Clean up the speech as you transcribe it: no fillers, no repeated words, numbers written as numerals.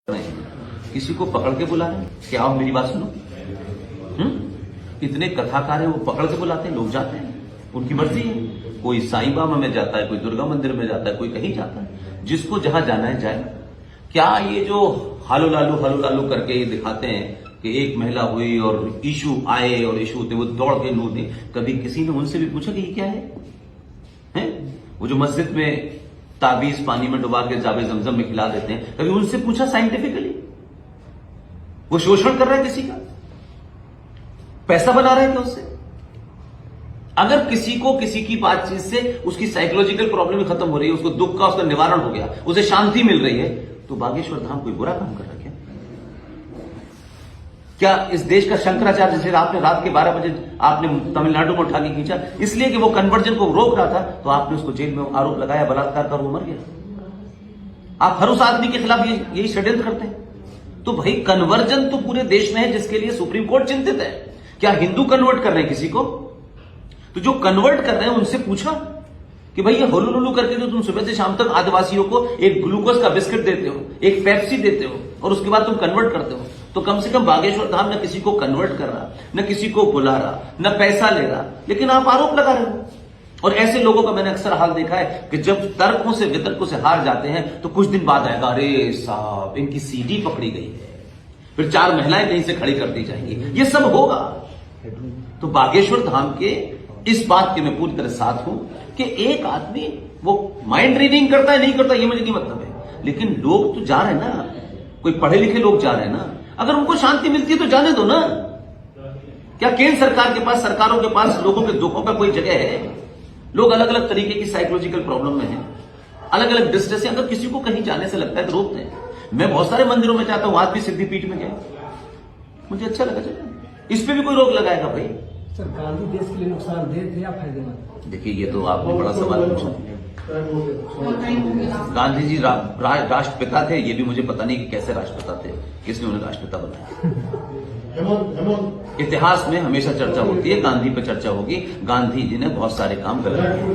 नहीं, किसी को पकड़ के बुला रहे हैं क्या? आप मेरी बात सुनो। इतने कथाकार है, वो पकड़ के बुलाते हैं, लोग जाते हैं, उनकी मर्जी है। कोई साईं बाबा में जाता है, कोई दुर्गा मंदिर में जाता है, कोई कहीं जाता है, जिसको जहां जाना है जाए। क्या ये जो हालो लालू करके ये दिखाते हैं कि एक महिला हुई और इशू आए और इशू होते वो दौड़ के नूर दी, कभी किसी ने उनसे भी पूछा कि ये क्या है? वो जो मस्जिद में ताबीज पानी में डुबा के जावे जमजम में खिला देते हैं, कभी उनसे पूछा साइंटिफिकली? वो शोषण कर रहा है किसी का, पैसा बना रहा है क्या उससे? अगर किसी को किसी की बातचीत से उसकी साइकोलॉजिकल प्रॉब्लम खत्म हो रही है, उसको दुख का उसका निवारण हो गया, उसे शांति मिल रही है, तो बागेश्वर धाम कोई बुरा काम कर रहा है क्या? इस देश का शंकराचार्य जिसे आपने रात के 12 बजे आपने तमिलनाडु में उठा के खींचा, इसलिए कि वो कन्वर्जन को रोक रहा था, तो आपने उसको जेल में आरोप लगाया बलात्कार का, वो मर गया। आप हर उस आदमी के खिलाफ यही षड्यंत्र करते हैं। तो भाई कन्वर्जन तो पूरे देश में है, जिसके लिए सुप्रीम कोर्ट चिंतित है। क्या हिंदू कन्वर्ट कर रहे हैं किसी को? तो जो कन्वर्ट कर रहे हैं उनसे पूछा कि भाई ये होलू लुलू करके जो तुम सुबह से शाम तक आदिवासियों को एक ग्लूकोज का बिस्किट देते हो, एक पेप्सी देते हो, और उसके बाद तुम कन्वर्ट करते हो, तो कम से कम बागेश्वर धाम न किसी को कन्वर्ट कर रहा, न किसी को बुला रहा, न पैसा ले रहा, लेकिन आप आरोप लगा रहे हो। और ऐसे लोगों का मैंने अक्सर हाल देखा है कि जब तर्कों से वितर्कों से हार जाते हैं, तो कुछ दिन बाद आएगा, अरे साहब इनकी सीडी पकड़ी गई है, फिर 4 महिलाएं कहीं से खड़ी कर दी जाएंगी, ये सब होगा। तो बागेश्वर धाम के इस बात के मैं पूरी तरह साथ हूं कि एक आदमी वो माइंड रीडिंग करता है नहीं करता ये मुझे नहीं मतलब है, लेकिन लोग तो जा रहे हैं ना, कोई पढ़े लिखे लोग जा रहे हैं ना, अगर उनको शांति मिलती है तो जाने दो ना। क्या केंद्र सरकार के पास, सरकारों के पास लोगों के दुखों का कोई जगह है? लोग अलग अलग तरीके की साइकोलॉजिकल प्रॉब्लम में हैं, अलग अलग डिस्ट्रेस है। अगर किसी को कहीं जाने से लगता है तो रोकते हैं। मैं बहुत सारे मंदिरों में जाता हूं, आज भी सिद्धिपीठ में गया, मुझे अच्छा लगा। इस पे भी कोई रोक लगाएगा भाई? सर गांधी देश के लिए नुकसानदेह थे या फायदेमंद? देखिए ये तो आपने बड़ा सवाल पूछा। गांधी जी राष्ट्रपिता थे, ये भी मुझे पता नहीं कि कैसे राष्ट्रपिता थे, किसने उन्हें राष्ट्रपिता बनाया। इतिहास में हमेशा चर्चा होती है, गांधी पे चर्चा होगी। गांधी जी ने बहुत सारे काम गलत किए।